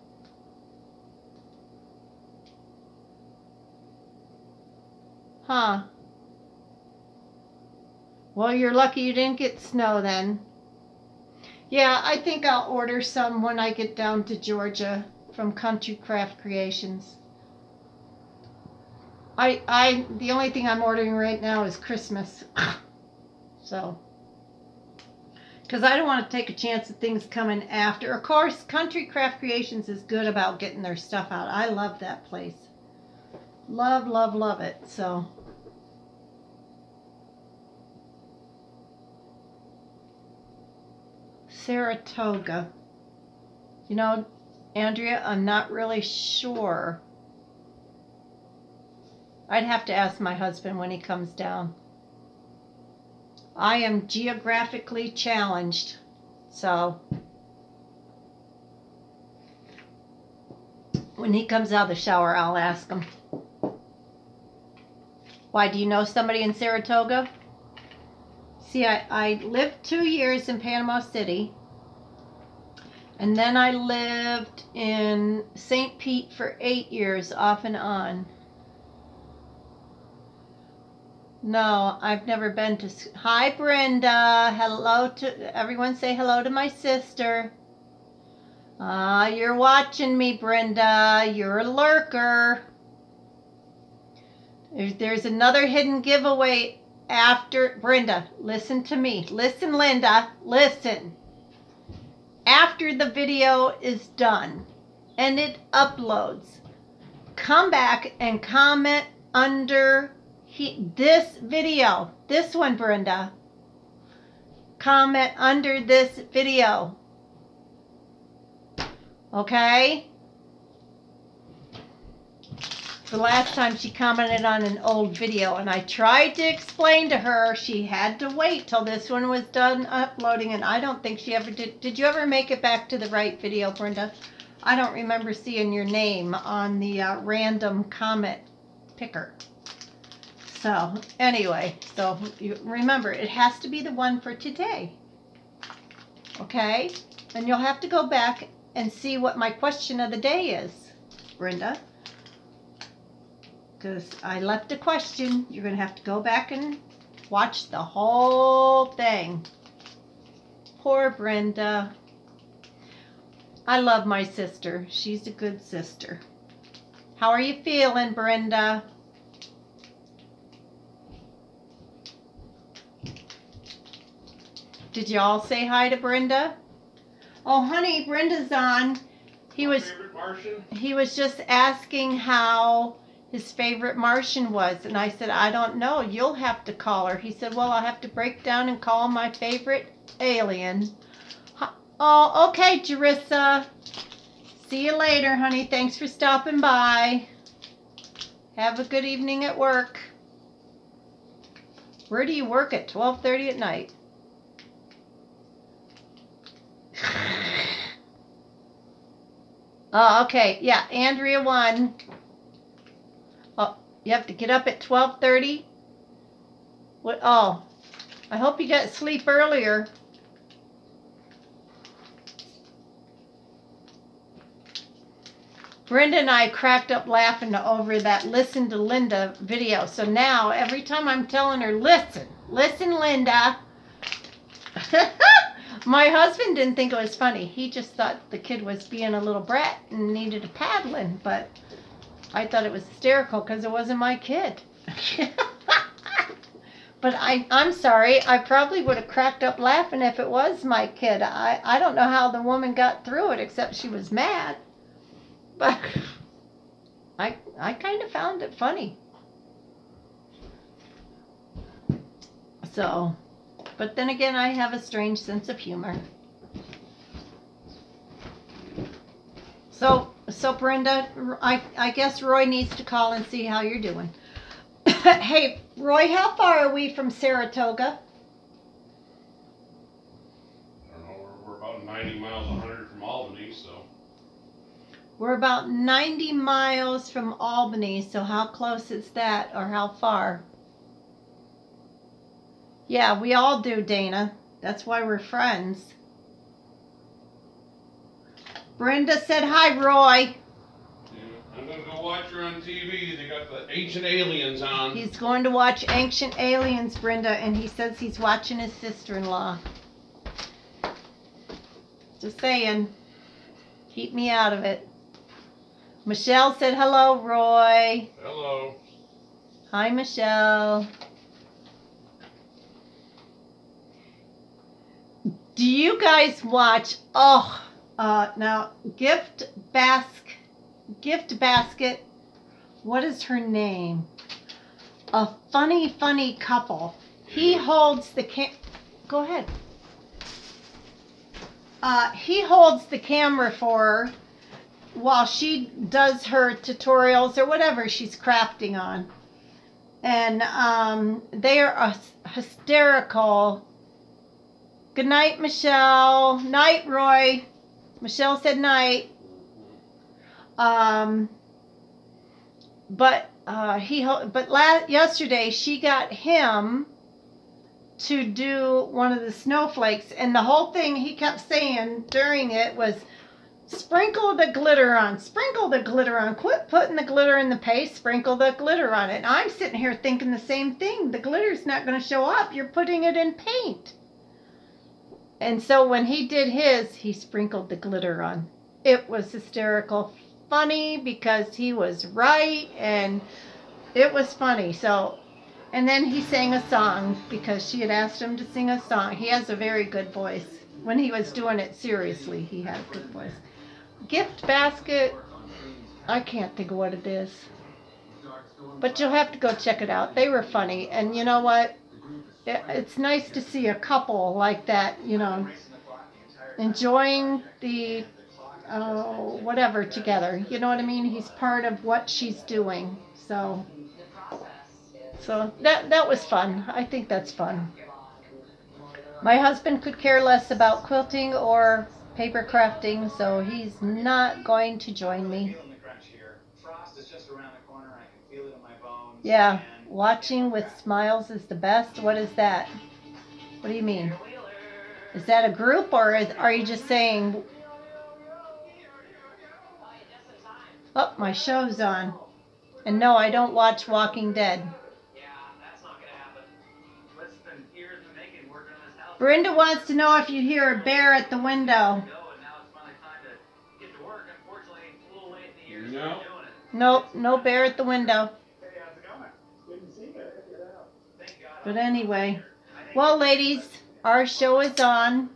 Huh. Well, you're lucky you didn't get snow then. Yeah, I think I'll order some when I get down to Georgia from Country Craft Creations. The only thing I'm ordering right now is Christmas. So, because I don't want to take a chance of things coming after. Of course, Country Craft Creations is good about getting their stuff out. I love that place. Love, love, love it. So, Saratoga. You know, Andrea, I'm not really sure. I'd have to ask my husband when he comes down. I am geographically challenged, so when he comes out of the shower, I'll ask him. Why, do you know somebody in Saratoga? See, I lived 2 years in Panama City, and then I lived in St. Pete for 8 years, off and on. No, I've never been to. Hi, Brenda. Hello to everyone. Say hello to my sister. You're watching me, Brenda. You're a lurker. There's another hidden giveaway after. Brenda, listen to me. Listen, Linda. Listen. After the video is done and it uploads, come back and comment under this video, this one, Brenda. Comment under this video. Okay? The last time she commented on an old video, and I tried to explain to her she had to wait till this one was done uploading, and I don't think she ever did. Did you ever make it back to the right video, Brenda? I don't remember seeing your name on the random comment picker. So, anyway, so you remember, it has to be the one for today. Okay? And you'll have to go back and see what my question of the day is, Brenda. Because I left a question. You're going to have to go back and watch the whole thing. Poor Brenda. I love my sister. She's a good sister. How are you feeling, Brenda? Did you all say hi to Brenda? Oh, honey, Brenda's on. He was just asking how his favorite Martian was, and I said, I don't know. You'll have to call her. He said, well, I'll have to break down and call my favorite alien. Oh, okay, Jerissa. See you later, honey. Thanks for stopping by. Have a good evening at work. Where do you work at 12:30 at night? Oh, okay. Yeah, Andrea won. Oh, you have to get up at 12:30? What? Oh, I hope you got sleep earlier. Brenda and I cracked up laughing over that Listen to Linda video. So now every time I'm telling her, listen, Linda. My husband didn't think it was funny. He just thought the kid was being a little brat and needed a paddling. But I thought it was hysterical because it wasn't my kid. But I'm sorry. I probably would have cracked up laughing if it was my kid. I don't know how the woman got through it except she was mad. But I kind of found it funny. So, but then again, I have a strange sense of humor. So Brenda, I guess Roy needs to call and see how you're doing. Hey, Roy, how far are we from Saratoga? I don't know, we're about 90 miles, 100 from Albany, so. We're about 90 miles from Albany, so how close is that, or how far? Yeah, we all do, Dana. That's why we're friends. Brenda said hi, Roy. Yeah, I'm gonna go watch her on TV. They got the Ancient Aliens on. He's going to watch Ancient Aliens, Brenda, and he says he's watching his sister-in-law. Just saying. Keep me out of it. Michelle said hello, Roy. Hello. Hi, Michelle. Do you guys watch, now, Gift Basket, what is her name? A funny couple. He holds the go ahead. He holds the camera for her while she does her tutorials or whatever she's crafting on. And they are hysterical. Good night, Michelle. Night, Roy. Michelle said night. Yesterday she got him to do one of the snowflakes, and the whole thing he kept saying during it was, sprinkle the glitter on, quit putting the glitter in the paste, sprinkle the glitter on it. And I'm sitting here thinking the same thing. The glitter's not going to show up. You're putting it in paint. And so when he did his, he sprinkled the glitter on. It was hysterical funny because he was right, and it was funny. So, and then he sang a song because she had asked him to sing a song. He has a very good voice. When he was doing it seriously, he had a good voice. Gift Basket, I can't think of what it is. But you'll have to go check it out. They were funny. And you know what? It's nice to see a couple like that, enjoying the whatever together. You know what I mean? He's part of what she's doing. So that was fun. I think that's fun. My husband could care less about quilting or paper crafting, so he's not going to join me. Yeah, watching with smiles is the best. What is that? What do you mean? Is that a group, or are you just saying, oh, my show's on? And no, I don't watch Walking Dead. Brenda wants to know if you hear a bear at the window. No. Nope, no bear at the window. But anyway, well, ladies, our show is on.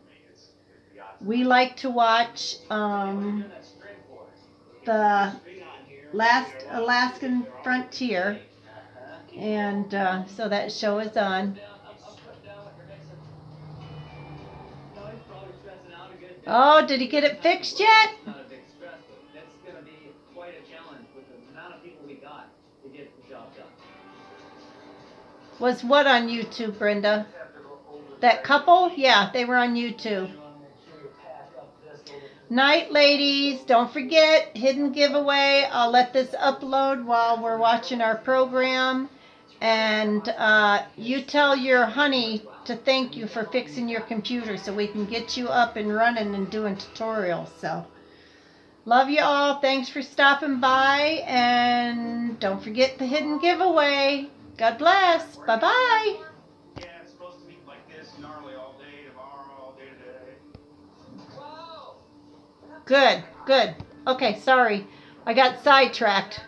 We like to watch the Last Alaskan Frontier, and so that show is on. Oh, did he get it fixed yet? Was what on YouTube, Brenda? That couple? Yeah, they were on YouTube. Night, ladies. Don't forget, hidden giveaway. I'll let this upload while we're watching our program. And you tell your honey to thank you for fixing your computer so we can get you up and running and doing tutorials. So, love you all. Thanks for stopping by. And don't forget the hidden giveaway. God bless. Bye-bye. Yeah, it's supposed to be like this, gnarly all day, tomorrow, all day today. Good, good. Okay, sorry. I got sidetracked.